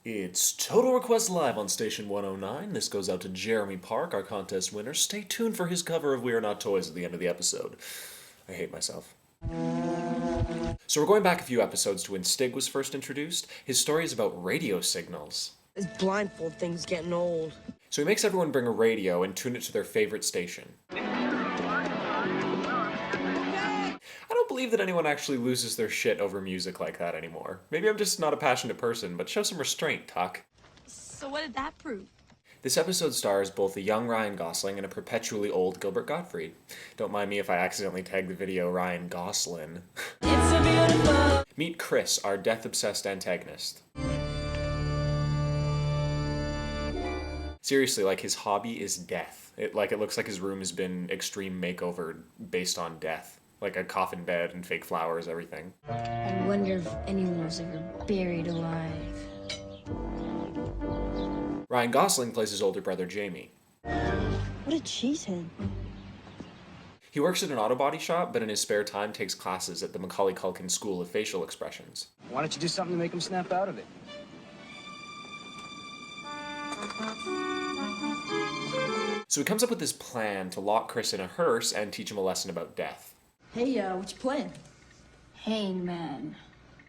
It's Total Request Live on Station 109. This goes out to Jeremy Park, our contest winner. Stay tuned for his cover of We Are Not Toys at the end of the episode. I hate myself. So we're going back a few episodes to when Stig was first introduced. His story is about radio signals. This blindfold thing's getting old. So he makes everyone bring a radio and tune it to their favorite station. I don't believe that anyone actually loses their shit over music like that anymore. Maybe I'm just not a passionate person, but show some restraint, Tuck. So what did that prove? This episode stars both a young Ryan Gosling and a perpetually old Gilbert Gottfried. Don't mind me if I accidentally tag the video Ryan Gosling. It's a beautiful... Meet Chris, our death-obsessed antagonist. Seriously, like, his hobby is death. It looks like his room has been extreme makeover based on death. Like a coffin bed and fake flowers, everything. I wonder if anyone was ever buried alive. Ryan Gosling plays his older brother, Jamie. What a cheathead. He works at an auto body shop, but in his spare time takes classes at the Macaulay Culkin School of Facial Expressions. Why don't you do something to make him snap out of it? So he comes up with this plan to lock Chris in a hearse and teach him a lesson about death. Hey, what you playing? Hangman.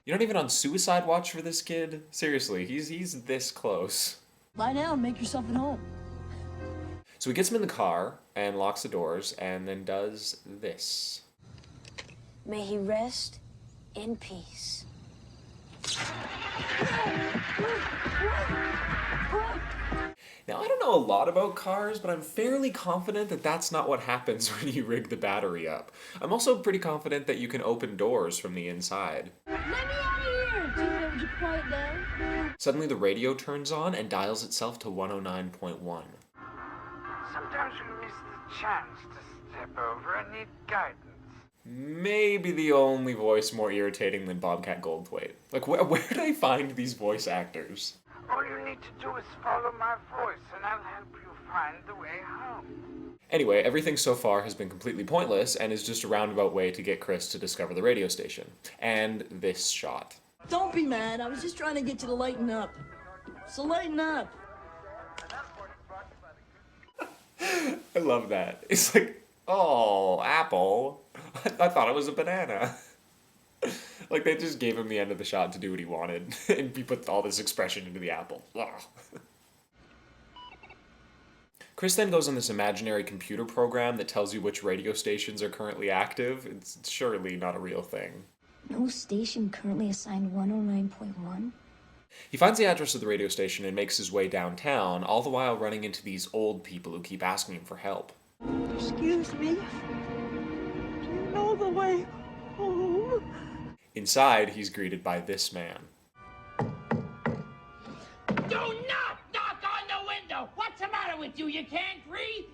You're not even on suicide watch for this kid? Seriously, he's this close. Lie down, make yourself at home. So he gets him in the car and locks the doors and then does this. May he rest in peace. Now, I don't know a lot about cars, but I'm fairly confident that that's not what happens when you rig the battery up. I'm also pretty confident that you can open doors from the inside. Let me out of here! Dude, would you quiet down? Suddenly the radio turns on and dials itself to 109.1. Sometimes we miss the chance to step over and need guidance. Maybe the only voice more irritating than Bobcat Goldthwait. Like, where do I find these voice actors? All you need to do is follow my voice and I'll help you find the way home. Anyway, everything so far has been completely pointless and is just a roundabout way to get Chris to discover the radio station. And this shot. Don't be mad, I was just trying to get you to lighten up. So lighten up. I love that. It's like, oh, apple. I thought it was a banana. Like, they just gave him the end of the shot to do what he wanted, and he put all this expression into the apple. Ugh. Chris then goes on this imaginary computer program that tells you which radio stations are currently active. It's surely not a real thing. No station currently assigned 109.1? He finds the address of the radio station and makes his way downtown, all the while running into these old people who keep asking him for help. Excuse me? Do you know the way home? Inside, he's greeted by this man. Do not knock on the window! What's the matter with you? You can't read?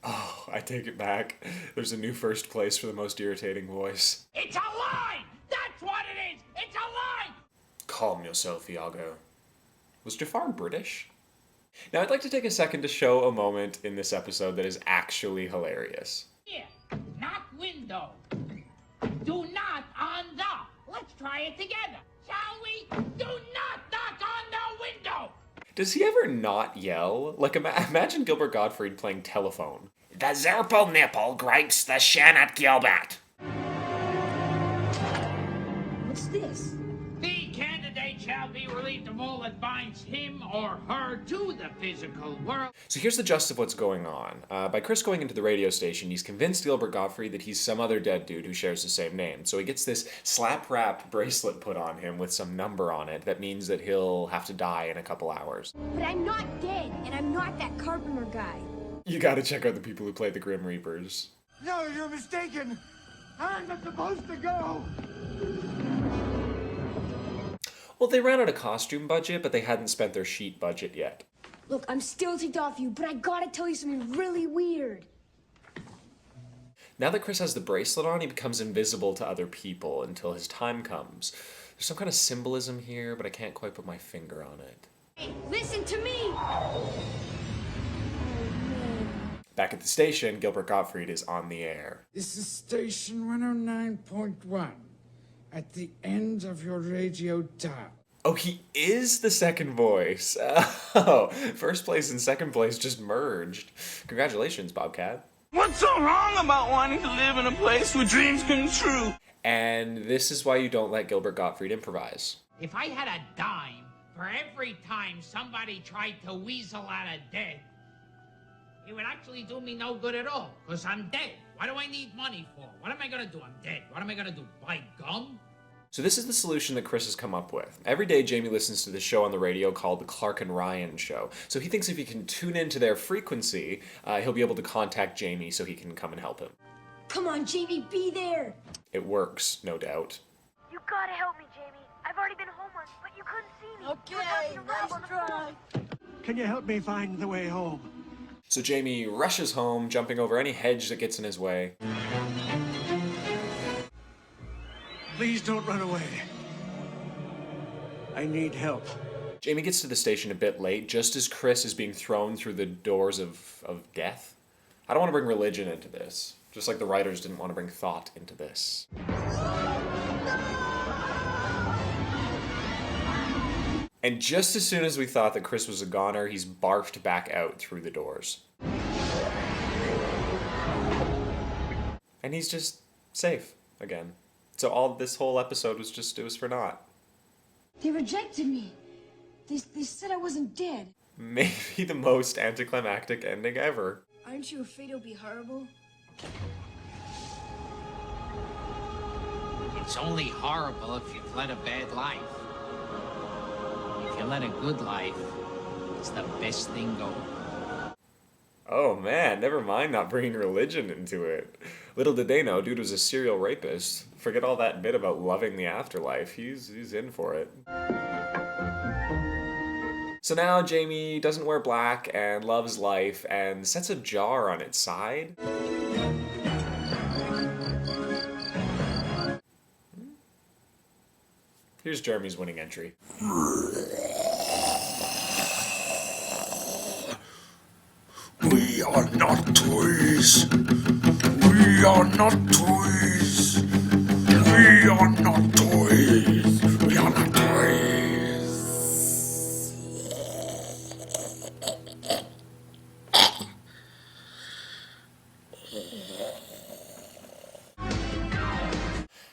Oh, I take it back. There's a new first place for the most irritating voice. It's a lie! That's what it is! It's a lie! Calm yourself, Iago. Was Jafar British? Now, I'd like to take a second to show a moment in this episode that is actually hilarious. Here, knock window. Do not on the. Let's try it together, shall we? Do not knock on the window! Does he ever not yell? Like, imagine Gilbert Gottfried playing telephone. The Zerpo nipple gripes the Shannon Gilbert. What's this? The candidate shall be relieved of all that binds him or her to the physical world. So here's the gist of what's going on. By Chris going into the radio station, he's convinced Gilbert Gottfried that he's some other dead dude who shares the same name. So he gets this slap-wrap bracelet put on him with some number on it that means that he'll have to die in a couple hours. But I'm not dead, and I'm not that carpenter guy. You gotta check out the people who play the Grim Reapers. No, you're mistaken. I'm not supposed to go. Well, they ran out of costume budget, but they hadn't spent their sheet budget yet. Look, I'm still ticked off you, but I gotta tell you something really weird. Now that Chris has the bracelet on, he becomes invisible to other people until his time comes. There's some kind of symbolism here, but I can't quite put my finger on it. Hey, listen to me! Back at the station, Gilbert Gottfried is on the air. This is station 109.1. At the end of your radio dial. Oh, he is the second voice. Oh, first place and second place just merged. Congratulations, Bobcat. What's so wrong about wanting to live in a place where dreams come true? And this is why you don't let Gilbert Gottfried improvise. If I had a dime for every time somebody tried to weasel out of dead, it would actually do me no good at all, because I'm dead. What do I need money for? What am I gonna do? I'm dead. What am I gonna do? Buy gum? So this is the solution that Chris has come up with. Every day, Jamie listens to this show on the radio called The Clark and Ryan Show. So he thinks if he can tune into their frequency, he'll be able to contact Jamie so he can come and help him. Come on, Jamie, be there. It works, no doubt. You gotta help me, Jamie. I've already been home once, but you couldn't see me. Okay, nice try. Can you help me find the way home? So Jamie rushes home, jumping over any hedge that gets in his way. Please don't run away. I need help. Jamie gets to the station a bit late, just as Chris is being thrown through the doors of death. I don't want to bring religion into this, just like the writers didn't want to bring thought into this. And just as soon as we thought that Chris was a goner, he's barfed back out through the doors. And he's just safe again. So this whole episode was for naught. They rejected me. They said I wasn't dead. Maybe the most anticlimactic ending ever. Aren't you afraid it'll be horrible? It's only horrible if you've led a bad life. If you led a good life, it's the best thing going. Oh man, never mind not bringing religion into it. Little did they know, dude was a serial rapist. Forget all that bit about loving the afterlife. He's in for it. So now Jamie doesn't wear black and loves life and sets a jar on its side. Here's Jeremy's winning entry. We are not toys. We are not toys. We are not toys. We are not toys.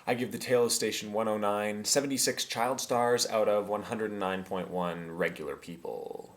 I give the Tale of Station 109 76 child stars out of 109.1 regular people.